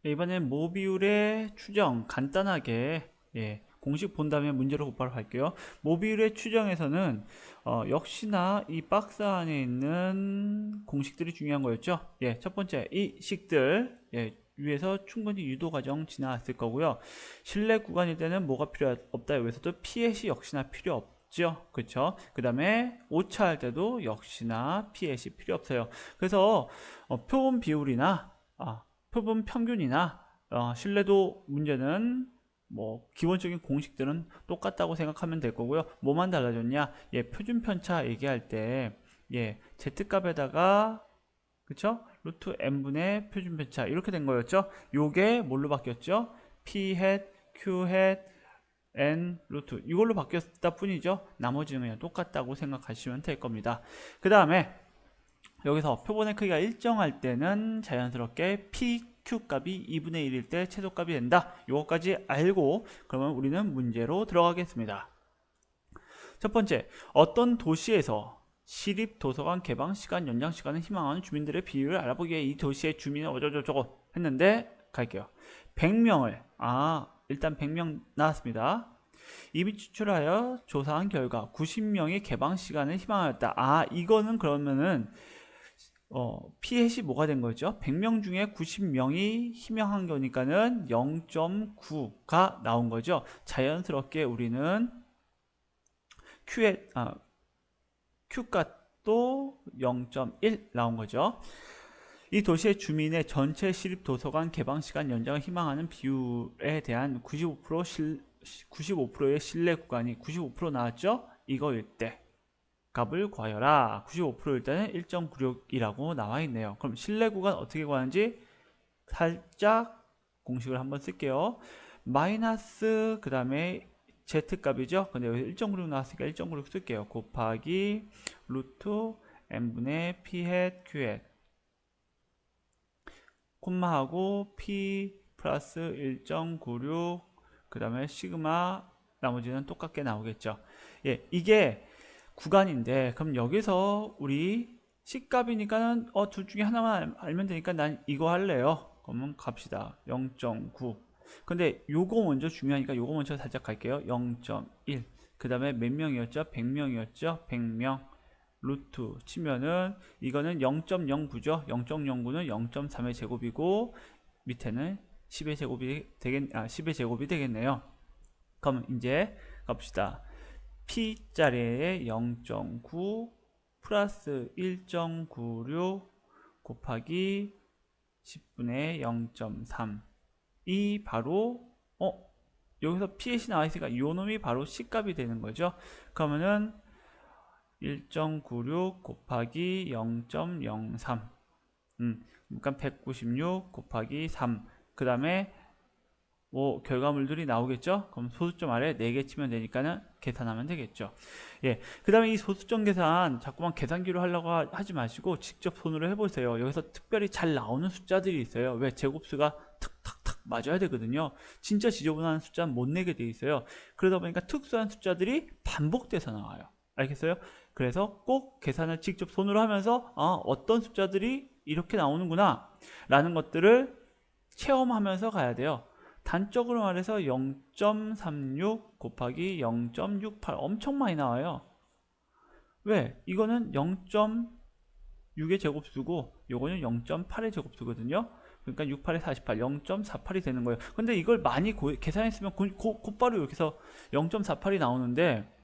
이번엔 모비율의 추정 간단하게 공식 본 다음에 문제로 곧바로 갈게요. 모비율의 추정에서는 역시나 이 박스 안에 있는 공식들이 중요한 거였죠. 첫 번째 이 식들 위에서 충분히 유도 과정 지나왔을 거고요. 실내 구간일 때는 뭐가 필요 없다. 여기서도 피햇이 역시나 필요 없죠. 그렇죠? 그 다음에 오차할 때도 역시나 피햇이 필요 없어요. 그래서 표본 비율이나 표본 평균이나 신뢰도 문제는 뭐 기본적인 공식들은 똑같다고 생각하면 될 거고요. 뭐만 달라졌냐? 표준 편차 얘기할 때 z값에다가 그쵸? 루트 n분의 표준 편차 이렇게 된 거였죠. 요게 뭘로 바뀌었죠? p hat, q hat, n 루트 이걸로 바뀌었다 뿐이죠. 나머지는 그냥 똑같다고 생각하시면 될 겁니다. 그 다음에 여기서 표본의 크기가 일정할 때는 자연스럽게 PQ 값이 2분의 1일 때 최소값이 된다. 이것까지 알고 그러면 우리는 문제로 들어가겠습니다. 첫 번째, 어떤 도시에서 시립 도서관 개방 시간, 연장 시간을 희망하는 주민들의 비율을 알아보기 위해 이 도시의 주민은 어쩌고저쩌고 했는데 갈게요. 100명을 일단 100명 나왔습니다. 이미 추출하여 조사한 결과 90명이 개방 시간을 희망하였다. 이거는 그러면은 피햇이 뭐가 된 거죠? 100명 중에 90명이 희망한 거니까는 0.9가 나온 거죠. 자연스럽게 우리는 Q값도 0.1 나온 거죠. 이 도시의 주민의 전체 시립 도서관 개방 시간 연장을 희망하는 비율에 대한 95%의 신뢰 구간이 95% 나왔죠? 이거일 때 값을 구하여라. 95%일 때는 1.96이라고 나와 있네요. 그럼 신뢰 구간 어떻게 구하는지 살짝 공식을 한번 쓸게요. 마이너스 그 다음에 z값이죠. 근데 여기 1.96 나왔으니까 1.96 쓸게요. 곱하기 루트 n분의 p hat q hat 콤마하고 p 플러스 1.96 그 다음에 시그마 나머지는 똑같게 나오겠죠. 이게 구간인데 그럼 여기서 우리 C값이니까는 둘 중에 하나만 알면 되니까 난 이거 할래요. 그러면 갑시다. 0.9. 근데 요거 먼저 중요하니까 요거 먼저 살짝 갈게요. 0.1. 그 다음에 몇 명이었죠? 100명이었죠? 100명. 루트 치면은 이거는 0.09죠. 0.09는 0.3의 제곱이고 밑에는 10의 제곱이 10의 제곱이 되겠네요. 그럼 이제 갑시다. P자리에 0.9 플러스 1.96 곱하기 10분의 0.3 이 바로 여기서 P햇이 나와있으니까 요 놈이 바로 C값이 되는 거죠. 그러면은 1.96 곱하기 0.03 그러니까 196 곱하기 3 그 다음에 뭐 결과물들이 나오겠죠. 그럼 소수점 아래 4개 치면 되니까는 계산하면 되겠죠. 그 다음에 이 소수점 계산 자꾸만 계산기로 하려고 하지 마시고 직접 손으로 해보세요. 여기서 특별히 잘 나오는 숫자들이 있어요. 왜? 제곱수가 탁탁탁 맞아야 되거든요. 진짜 지저분한 숫자는 못 내게 돼 있어요. 그러다 보니까 특수한 숫자들이 반복돼서 나와요. 알겠어요? 그래서 꼭 계산을 직접 손으로 하면서 어떤 숫자들이 이렇게 나오는구나 라는 것들을 체험하면서 가야 돼요. 단적으로 말해서 0.36 곱하기 0.68 엄청 많이 나와요. 왜? 이거는 0.6의 제곱수고 요거는 0.8의 제곱수거든요. 그러니까 68에 48, 0.48이 되는 거예요. 근데 이걸 많이 계산했으면 곧바로 여기서 0.48이 나오는데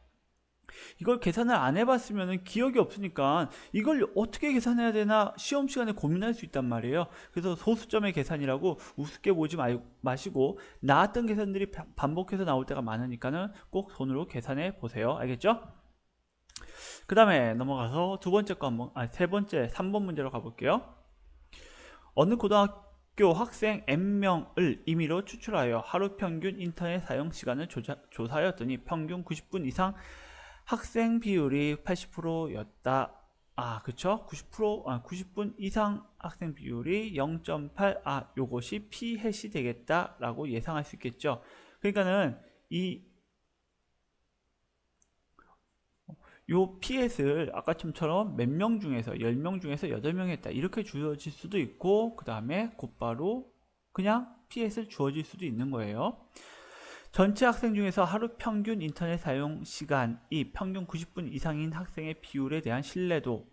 이걸 계산을 안 해봤으면 기억이 없으니까 이걸 어떻게 계산해야 되나 시험 시간에 고민할 수 있단 말이에요. 그래서 소수점의 계산이라고 우습게 보지 마시고 나왔던 계산들이 반복해서 나올 때가 많으니까는 꼭 손으로 계산해 보세요. 알겠죠? 그 다음에 넘어가서 두 번째 거 한번, 세 번째 3번 문제로 가볼게요. 어느 고등학교 학생 N명을 임의로 추출하여 하루 평균 인터넷 사용 시간을 조사하였더니 평균 90분 이상 학생 비율이 80%였다. 그쵸? 90분 이상 학생 비율이 0.8. 요것이 P햇이 되겠다라고 예상할 수 있겠죠. 그러니까는 요 P햇을 아까처럼 몇 명 중에서 10명 중에서 8명 했다. 이렇게 주어질 수도 있고 그 다음에 곧바로 그냥 PS를 주어질 수도 있는 거예요. 전체 학생 중에서 하루 평균 인터넷 사용 시간이 평균 90분 이상인 학생의 비율에 대한 신뢰도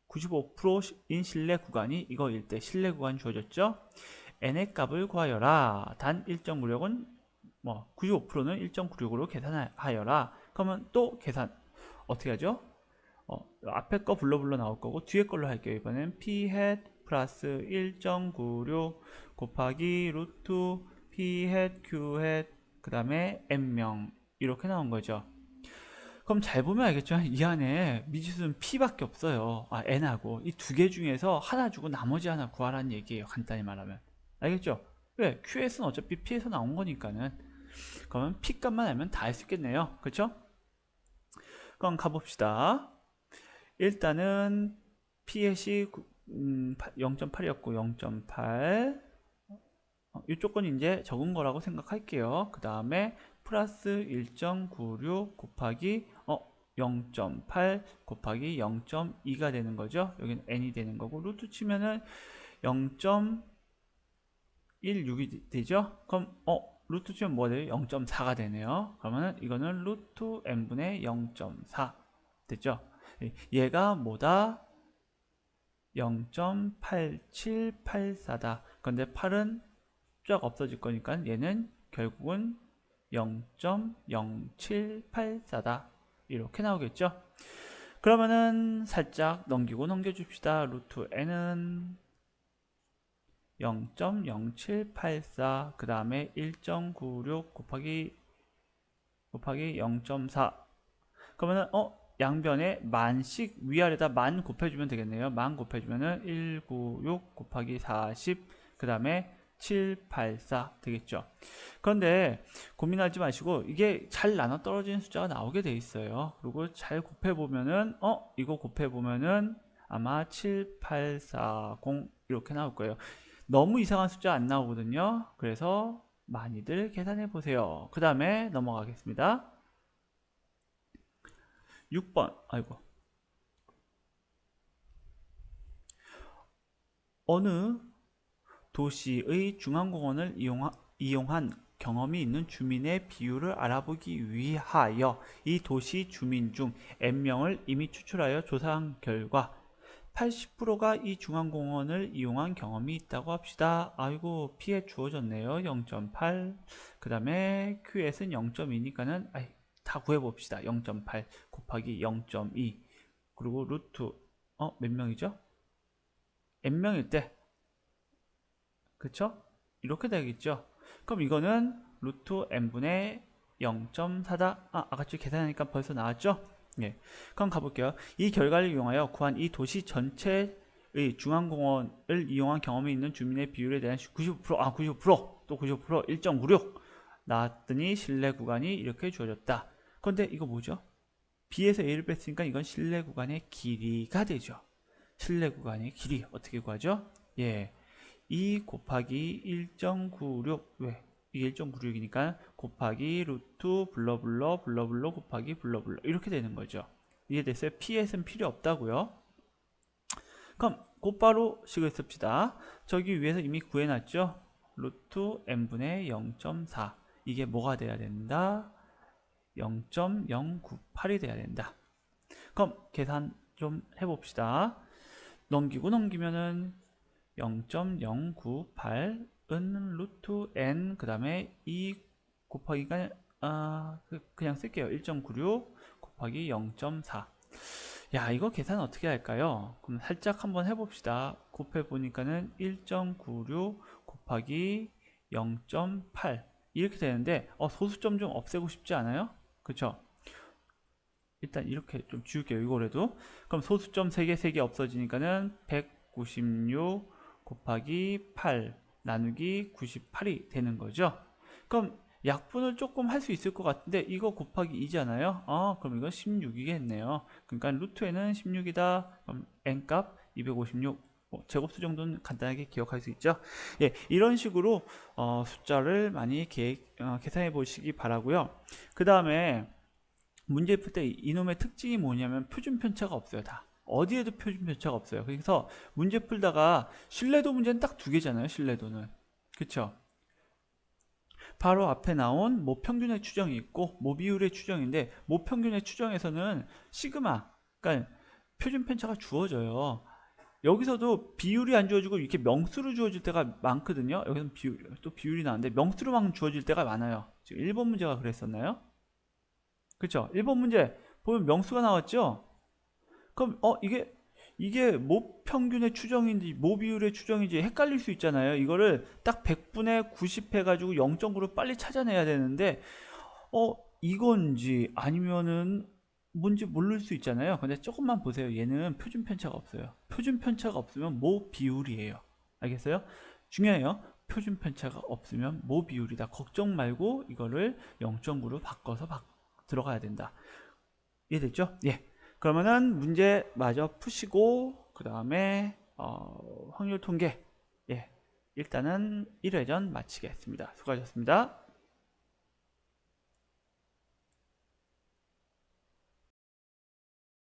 95%인 신뢰 구간이 이거일 때 신뢰 구간 주어졌죠. n의 값을 구하여라. 단 1.96은 95%는 1.96으로 계산하여라. 그러면 또 계산 어떻게 하죠? 앞에 거 불러 나올 거고 뒤에 걸로 할게요. 이번엔 p hat 플러스 1.96 곱하기 루트 p hat q hat 그 다음에 n명 이렇게 나온 거죠. 그럼 잘 보면 알겠죠? 이 안에 미지수는 p밖에 없어요. n하고 이 두 개 중에서 하나 주고 나머지 하나 구하라는 얘기예요. 간단히 말하면 알겠죠? 왜? qs는 어차피 p에서 나온 거니까는. 그러면 p 값만 알면 다 할 수 있겠네요. 그렇죠? 그럼 가봅시다. 일단은 p햇이 0.8이었고 0.8 이쪽 건 이제 적은 거라고 생각할게요. 그 다음에 플러스 1.96 곱하기 0.8 곱하기 0.2가 되는 거죠. 여기는 n이 되는 거고 루트 치면은 0.16이 되죠. 그럼 루트 치면 뭐 돼요? 0.4가 되네요. 그러면은 이거는 루트 n분의 0.4 됐죠. 얘가 뭐다? 0.8784다. 그런데 8은 쫙 없어질 거니까 얘는 결국은 0.0784다. 이렇게 나오겠죠. 그러면은 살짝 넘겨줍시다. 루트 n은 0.0784 그 다음에 1.96 곱하기 0.4 그러면은 양변에 만씩 위아래다 만 곱해주면 되겠네요. 만 곱해주면은 196 곱하기 40 그 다음에 784 되겠죠. 그런데 고민하지 마시고 이게 잘 나눠 떨어지는 숫자가 나오게 돼 있어요. 그리고 잘 곱해보면은 이거 곱해보면은 아마 7840 이렇게 나올 거예요. 너무 이상한 숫자 안 나오거든요. 그래서 많이들 계산해 보세요. 그 다음에 넘어가겠습니다. 6번 어느 도시의 중앙공원을 이용한 경험이 있는 주민의 비율을 알아보기 위하여 이 도시 주민 중 n명을 이미 추출하여 조사한 결과 80%가 이 중앙공원을 이용한 경험이 있다고 합시다. 아이고 P에 주어졌네요. 0.8 그 다음에 Q에서는 0.2니까는 다 구해봅시다. 0.8 곱하기 0.2 그리고 루트 몇 명이죠? n명일 때 그쵸? 이렇게 되겠죠. 그럼 이거는 루트 n분의 0.4다. 아까 계산하니까 벌써 나왔죠? 예. 그럼 가볼게요. 이 결과를 이용하여 구한 이 도시 전체의 중앙공원을 이용한 경험이 있는 주민의 비율에 대한 95%, 또 95%, 1.96 나왔더니 신뢰 구간이 이렇게 주어졌다. 그런데 이거 뭐죠? B에서 A를 뺐으니까 이건 신뢰 구간의 길이가 되죠. 신뢰 구간의 길이 어떻게 구하죠? 예. 2 곱하기 1.96 왜? 이게 1.96이니까 곱하기 루트 블러블러 곱하기 블러블러 이렇게 되는 거죠. 이해됐어요? PS는 필요 없다고요. 그럼 곧바로 식을 씁시다. 저기 위에서 이미 구해놨죠? 루트 n분의 0.4 이게 뭐가 돼야 된다? 0.098이 돼야 된다. 그럼 계산 좀 해봅시다. 넘기면은 0.098은 루트 n 그 다음에 2 곱하기가 그냥 쓸게요. 1.96 곱하기 0.4 야 이거 계산 어떻게 할까요? 그럼 살짝 한번 해봅시다. 곱해보니까는 1.96 곱하기 0.8 이렇게 되는데 소수점 좀 없애고 싶지 않아요? 그쵸? 일단 이렇게 좀 지울게요. 이거라도. 그럼 소수점 3개 없어지니까는 196 곱하기 8 나누기 98이 되는 거죠. 그럼 약분을 조금 할 수 있을 것 같은데 이거 곱하기 2잖아요. 그럼 이건 16이겠네요. 그러니까 루트에는 16이다. 그럼 n값 256 제곱수 정도는 간단하게 기억할 수 있죠. 예, 이런 식으로 숫자를 많이 계산해 보시기 바라고요. 그 다음에 문제 풀 때 이놈의 특징이 뭐냐면 표준 편차가 없어요. 다 어디에도 표준 편차가 없어요. 그래서 문제 풀다가 신뢰도 문제는 딱 2개잖아요. 신뢰도는 그쵸? 바로 앞에 나온 모평균의 추정이 있고 모비율의 추정인데, 모평균의 추정에서는 시그마, 그러니까 표준 편차가 주어져요. 여기서도 비율이 안 주어지고 이렇게 명수로 주어질 때가 많거든요. 여기서는 비율이 나오는데 명수로만 주어질 때가 많아요. 지금 1번 문제가 그랬었나요? 그쵸? 1번 문제 보면 명수가 나왔죠? 그럼 이게 모평균의 추정인지 모비율의 추정인지 헷갈릴 수 있잖아요. 이거를 딱 100분의 90 해가지고 0.9로 빨리 찾아내야 되는데 이건지 아니면은 뭔지 모를 수 있잖아요. 근데 조금만 보세요. 얘는 표준 편차가 없어요. 표준 편차가 없으면 모 비율이에요. 알겠어요? 중요해요. 표준 편차가 없으면 모 비율이다. 걱정 말고 이거를 0.9로 바꿔서 들어가야 된다. 이해됐죠? 예. 그러면은 문제 마저 푸시고 그 다음에 확률 통계, 예, 일단은 1회전 마치겠습니다. 수고하셨습니다.